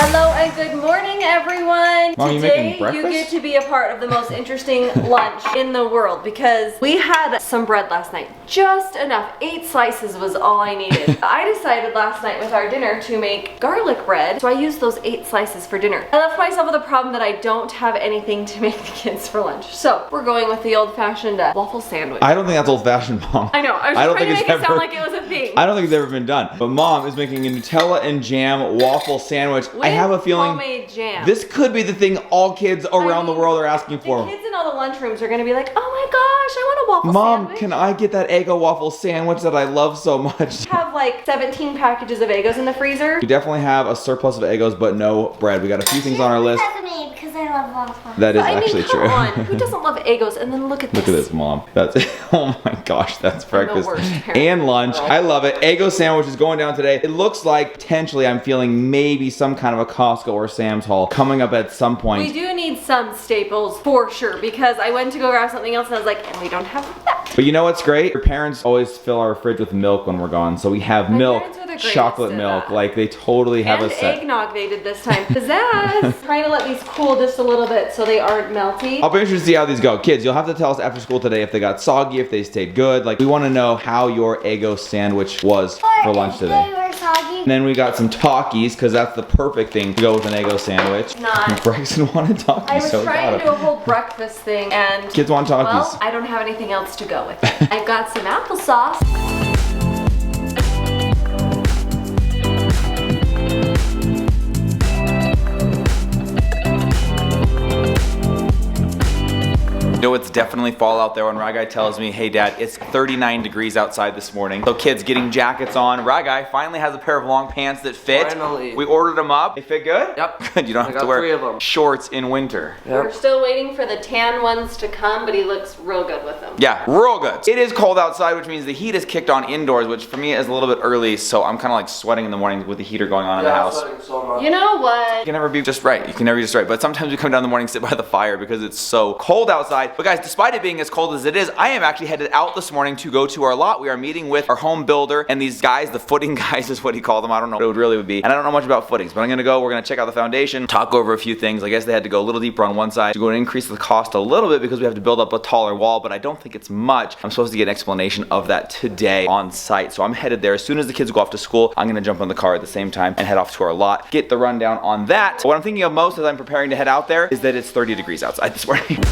Hello and good morning, everyone. Mom, Today you get to be a part of the most interesting lunch in the world because we had some bread last night. Just enough. 8 slices was all I needed. I decided last night with our dinner to make garlic bread, so I used those 8 slices for dinner. I left myself with a problem that I don't have anything to make the kids for lunch. So we're going with the old-fashioned waffle sandwich. I don't think that's old-fashioned, Mom. I know. I was just trying to make it sound like it was a thing. I don't think it's ever been done. But Mom is making a Nutella and jam waffle sandwich. I have a feeling homemade jam. This could be the thing all kids around the world are asking for. The kids in all the lunchrooms are going to be like, oh my gosh, I want a waffle Mom, sandwich. can I get that Eggo waffle sandwich that I love so much? I have like 17 packages of Eggos in the freezer. We definitely have a surplus of Eggos, but no bread. We got a few things on our list. Because I love waffles. That is I mean, actually come true. on. Who doesn't love Eggos? And then look at this. Look at this, Mom. That's oh my gosh, that's breakfast worst parent and lunch. in the world. I love it. Eggo sandwich is going down today. It looks like potentially I'm feeling maybe some kind of a Costco or Sam's Haul coming up at some point. We do need some staples for sure because I went to go grab something else and I was like, and we don't have that. But you know what's great? Your parents always fill our fridge with milk when we're gone. So we have My milk, parents are the greatest chocolate at milk. that. Like they totally have And a set. eggnog they did this time. Pizzazz! Trying to let these cool just a little bit so they aren't melty. I'll be interested to see how these go. Kids, you'll have to tell us after school today if they got soggy, if they stayed good. Like we want to know how your Eggo sandwich was for lunch today. They were soggy. And then we got some Takis, because that's the perfect thing to go with an Eggo sandwich. Not. Bryson wanted Takis, I was so we trying got to do a him. whole breakfast thing and Kids want Takis. well, I don't have anything else to go with it. I've got some applesauce. You know, it's definitely fall out there when Ragai tells me, hey dad, it's 39 degrees outside this morning. So kids getting jackets on. Ragai finally has a pair of long pants that fit. Finally. We ordered them up. They fit good? Yep. Good, you don't have got to wear 3 of them. shorts in winter. We're still waiting for the tan ones to come, but he looks real good with them. Yeah, real good. It is cold outside, which means the heat is kicked on indoors, which for me is a little bit early, so I'm kind of like sweating in the morning with the heater going on in the house. Sweating so much. You know what? You can never be just right. You can never be just right. But sometimes we come down in the morning, sit by the fire because it's so cold outside. But guys, despite it being as cold as it is, I am actually headed out this morning to go to our lot. We are meeting with our home builder and these guys, the footing guys is what he called them. I don't know what it would really be. And I don't know much about footings, but I'm gonna go, we're gonna check out the foundation, talk over a few things. I guess they had to go a little deeper on one side to go and increase the cost a little bit because we have to build up a taller wall, but I don't think it's much. I'm supposed to get an explanation of that today on site. So I'm headed there. As soon as the kids go off to school, I'm gonna jump on the car at the same time and head off to our lot, get the rundown on that. What I'm thinking of most as I'm preparing to head out there is that it's 30 degrees outside this morning.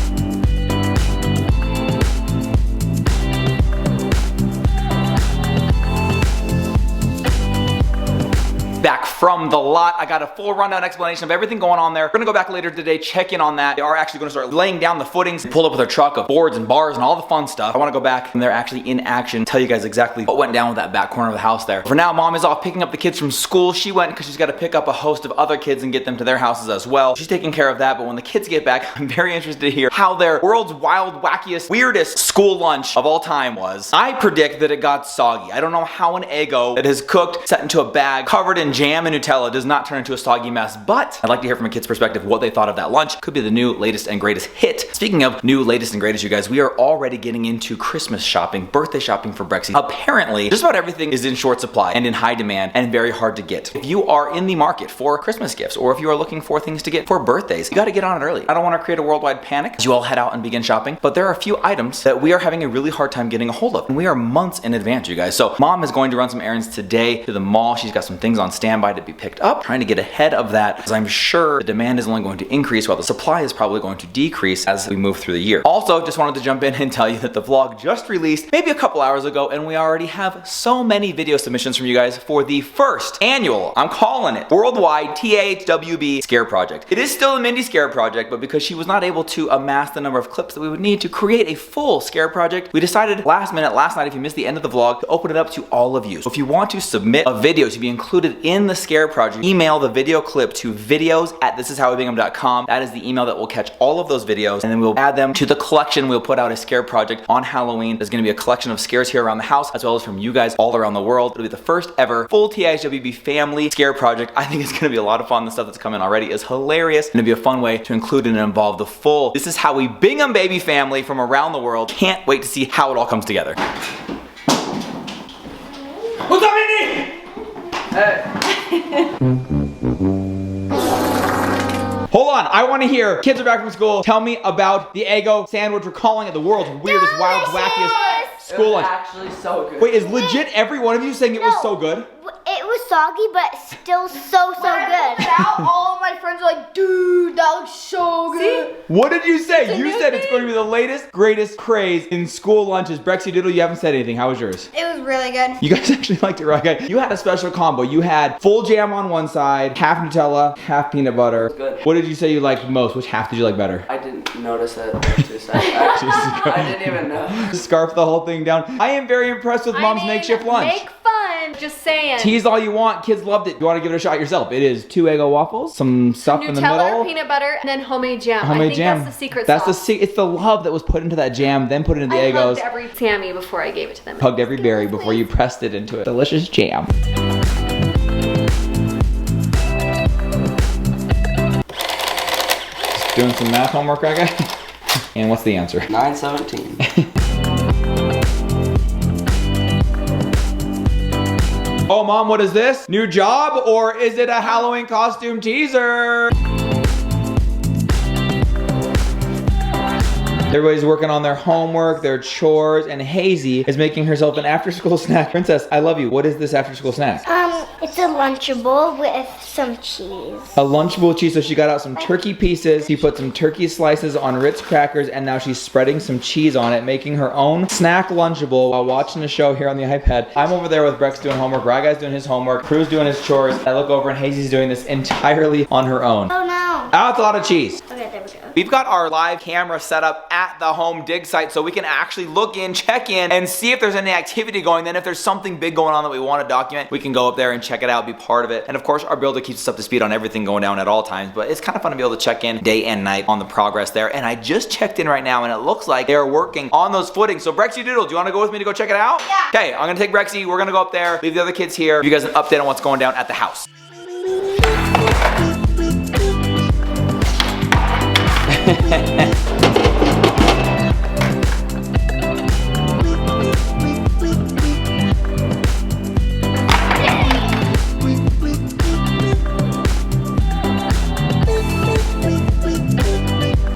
Back from the lot. I got a full rundown explanation of everything going on there. We're gonna go back later today, check in on that. They are actually gonna start laying down the footings, pull up with their truck of boards and bars and all the fun stuff. I wanna go back and they're actually in action, tell you guys exactly what went down with that back corner of the house there. For now, mom is off picking up the kids from school. She went because she's gotta pick up a host of other kids and get them to their houses as well. She's taking care of that, but when the kids get back, I'm very interested to hear how their world's wild, wackiest, weirdest school lunch of all time was. I predict that it got soggy. I don't know how an Eggo that is cooked, set into a bag, covered in jam and Nutella does not turn into a soggy mess, but I'd like to hear from a kid's perspective what they thought of that lunch. Could be the new, latest, and greatest hit. Speaking of new, latest, and greatest, you guys, we are already getting into Christmas shopping, birthday shopping for Brexy. Apparently, just about everything is in short supply and in high demand and very hard to get. If you are in the market for Christmas gifts or if you are looking for things to get for birthdays, you gotta get on it early. I don't wanna create a worldwide panic as you all head out and begin shopping, but there are a few items that we are having a really hard time getting a hold of, and we are months in advance, you guys. So mom is going to run some errands today to the mall. She's got some things on standby to be picked up, trying to get ahead of that, because I'm sure the demand is only going to increase while the supply is probably going to decrease as we move through the year. Also, just wanted to jump in and tell you that the vlog just released maybe a couple hours ago, and we already have so many video submissions from you guys for the first annual, I'm calling it, worldwide TAHWB Scare Project. It is still a Mindy Scare Project, but because she was not able to amass the number of clips that we would need to create a full Scare Project, we decided last minute, last night, if you missed the end of the vlog, to open it up to all of you. So if you want to submit a video to be included in the Scare Project, email the video clip to videos@thisishowwebingham.com. That is the email that will catch all of those videos, and then we'll add them to the collection. We'll put out a Scare Project on Halloween. There's gonna be a collection of scares here around the house, as well as from you guys all around the world. It'll be the first ever full TIHWB family Scare Project. I think it's gonna be a lot of fun. The stuff that's coming already is hilarious, and it'll be a fun way to include and involve the full This Is How We Bingham Baby family from around the world. Can't wait to see how it all comes together. What's up, Indy? Hold on, I want to hear. Kids are back from school. Tell me about the Eggo sandwich. We're calling it the world's weirdest, wild, wackiest school lunch. Actually, so good. Wait, is legit every one of you saying it was so good? It was soggy, but still so good. All of my friends are like, dude, that looks so good. What did you say? You said it's going to be the latest, greatest craze in school lunches. Brexy Doodle, you haven't said anything. How was yours? It was really good. You guys actually liked it, right? Okay. You had a special combo. You had full jam on one side, half Nutella, half peanut butter. Good. What did you say you liked most? Which half did you like better? I didn't notice it. I didn't even know. Scarf the whole thing down. I am very impressed with Mom's makeshift lunch. Make fun. Just saying. Tease all you want. Kids loved it. You want to give it a shot yourself. It is 2 Eggo waffles, some stuff in the Nutella, middle. peanut butter, and then homemade jam. Homemade I think jam. that's the secret That's sauce. it's the love that was put into that jam, then put into the I Eggos. hugged every Sammy before I gave it to them. Hugged every berry before you pressed it into it. Delicious jam. Just doing some math homework, right, guy? And what's the answer? 9:17. Oh, Mom, what is this? New job, or is it a Halloween costume teaser? Everybody's working on their homework, their chores, and Hazy is making herself an after-school snack. Princess, I love you. What is this after-school snack? It's a Lunchable with some cheese. A Lunchable cheese. So she got out some turkey pieces. She put some turkey slices on Ritz crackers, and now she's spreading some cheese on it, making her own snack Lunchable while watching the show here on the iPad. I'm over there with Brex doing homework. Rye Guy's doing his homework. Crew's doing his chores. I look over and Hazy's doing this entirely on her own. Oh no. That's a lot of cheese. Okay, there we go. We've got our live camera set up at the home dig site so we can actually look in, check in, and see if there's any activity going. Then if there's something big going on that we want to document, we can go up there and check it out, be part of it. And of course, our builder keeps us up to speed on everything going down at all times, but it's kind of fun to be able to check in day and night on the progress there. And I just checked in right now and it looks like they're working on those footings. So Brexy Doodle, do you want to go with me to go check it out? Yeah. Okay, I'm gonna take Brexy, we're gonna go up there, leave the other kids here, give you guys an update on what's going down at the house.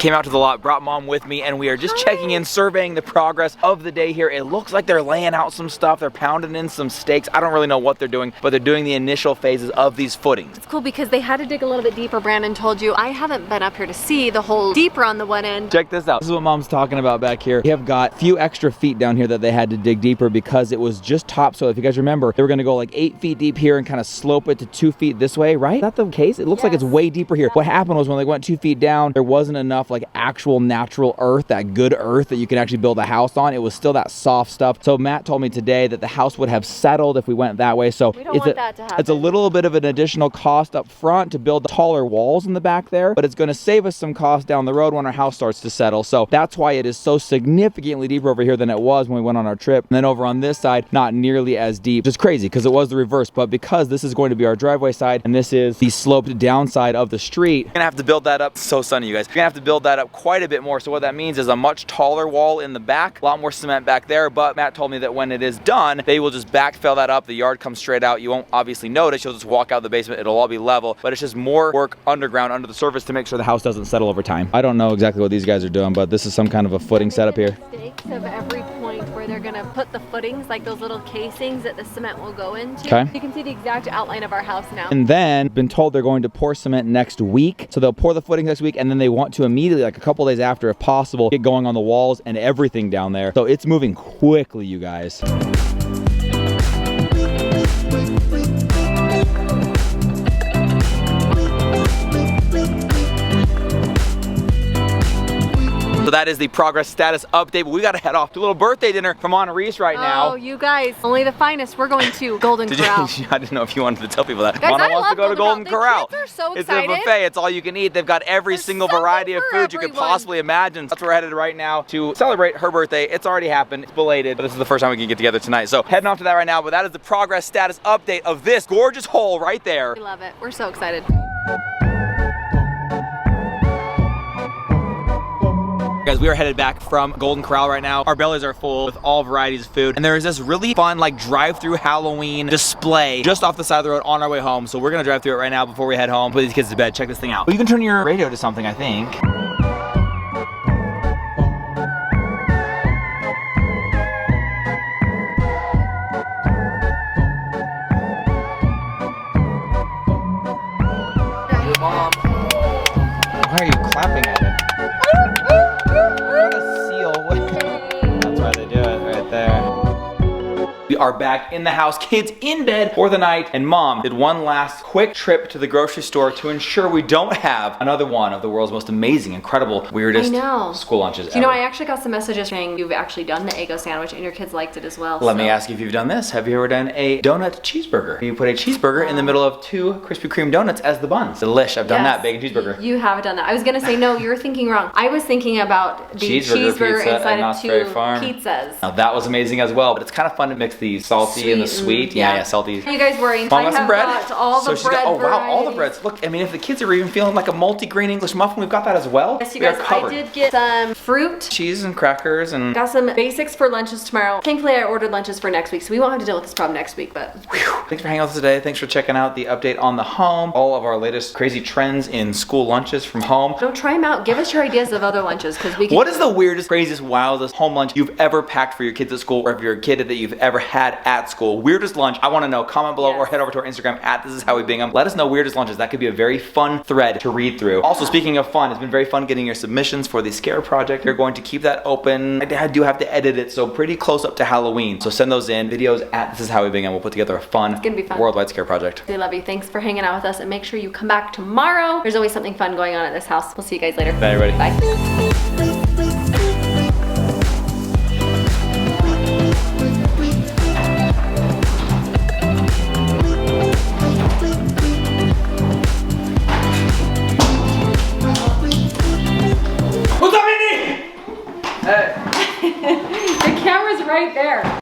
Came out to the lot, brought Mom with me, and we are just checking in, surveying the progress of the day here. It looks like they're laying out some stuff. They're pounding in some stakes. I don't really know what they're doing, but they're doing the initial phases of these footings. It's cool because they had to dig a little bit deeper. Brandon told you. I haven't been up here to see the hole deeper on the one end. Check this out. This is what Mom's talking about back here. We have got a few extra feet down here that they had to dig deeper because it was just topsoil. If you guys remember, they were gonna go like 8 feet deep here and kind of slope it to 2 feet this way, right? Is that the case? It looks like it's way deeper here. What happened was when they went 2 feet down, there wasn't enough like actual natural earth, that good earth that you can actually build a house on. It was still that soft stuff. So Matt told me today that the house would have settled if we went that way. So We don't want that to happen. it's a little bit of an additional cost up front to build taller walls in the back there, but it's going to save us some cost down the road when our house starts to settle. So that's why it is so significantly deeper over here than it was when we went on our trip. And then over on this side, not nearly as deep. Just crazy because it was the reverse, but because this is going to be our driveway side and this is the sloped down side of the street, we're gonna have to build that up. So sunny, you guys. We're gonna have to build that up quite a bit more. So what that means is a much taller wall in the back, a lot more cement back there, but Matt told me that when it is done, they will just backfill that up. The yard comes straight out. You won't obviously notice. You'll just walk out the basement. It'll all be level, but it's just more work underground under the surface to make sure the house doesn't settle over time. I don't know exactly what these guys are doing, but this is some kind of a footing setup here. Stakes of every point where they're gonna put the footings, like those little casings that the cement will go into. Okay. You can see the exact outline of our house now. And then been told they're going to pour cement next week. So they'll pour the footing next week and then they want to immediately, like a couple days after if possible, get going on the walls and everything down there. So it's moving quickly, you guys. So that is the progress status update. But we gotta head off to a little birthday dinner from Anna Reese right now. Oh, you guys, only the finest. We're going to Golden Did Corral. you, I didn't know if you wanted to tell people that. Guys, Mama I wants to love go to Golden The Corral. kids are so It's excited. a buffet. It's all you can eat. They've got every single something variety of for food you could everyone. possibly imagine. That's where we're headed right now to celebrate her birthday. It's already happened. It's belated, but this is the first time we can get together tonight. So heading off to that right now, but that is the progress status update of this gorgeous hole right there. We love it. We're so excited. Guys, we are headed back from Golden Corral right now. Our bellies are full with all varieties of food. And there is this really fun like drive-through Halloween display just off the side of the road on our way home. So we're gonna drive through it right now before we head home. Put these kids to bed. Check this thing out. Well, you can turn your radio to something, I think. Mom. Why are you clapping at it? What a seal. That's why they do it right there. We are back in the house, kids in bed for the night, and Mom did one last quick trip to the grocery store to ensure we don't have another one of the world's most amazing, incredible, weirdest school lunches ever. You know, I actually got some messages saying you've actually done the Eggo sandwich and your kids liked it as well. Let me ask you if you've done this. Have you ever done a donut cheeseburger? You put a cheeseburger in the middle of 2 Krispy Kreme donuts as the buns. Delish. I've done that, bacon cheeseburger. You haven't done that. I was gonna say, no, you're thinking wrong. I was thinking about the cheeseburger pizza inside at of 2 Knott's Berry Farm. pizzas. Now that was amazing as well, but it's kind of fun to mix the salty and the sweet. Yeah, salty. Are you guys worrying? Mom I got some have bread. got all the So bread oh wow, all the varieties. breads. Look, I mean, if the kids are even feeling like a multi-grain English muffin, we've got that as well. Yes, you We are guys, I covered. did get some fruit. Cheese and crackers and Got some basics for lunches tomorrow. Thankfully, I ordered lunches for next week, so we won't have to deal with this problem next week, but thanks for hanging out with us today. Thanks for checking out the update on the home. All of our latest crazy trends in school lunches from home. don't try them out. Give us your ideas of other lunches, because we can. What is the weirdest, craziest, wildest home lunch you've ever packed for your kids at school, or if you're a kid that you've ever had at school? Weirdest lunch, I want to know. Comment below or head over to our Instagram at This Is How We Bingham. Let us know weirdest lunches. That could be a very fun thread to read through. Also, speaking of fun, it's been very fun getting your submissions for the Scare Project. We're going to keep that open. I do have to edit it, so pretty close up to Halloween. So send those in. Videos at This Is How We Bingham. We'll put together a fun, gonna be fun. worldwide Scare Project. We love you. Thanks for hanging out with us, and make sure you come back tomorrow. There's always something fun going on at this house. We'll see you guys later. Bye, everybody. Bye. What's up, Mindy? The camera's right there.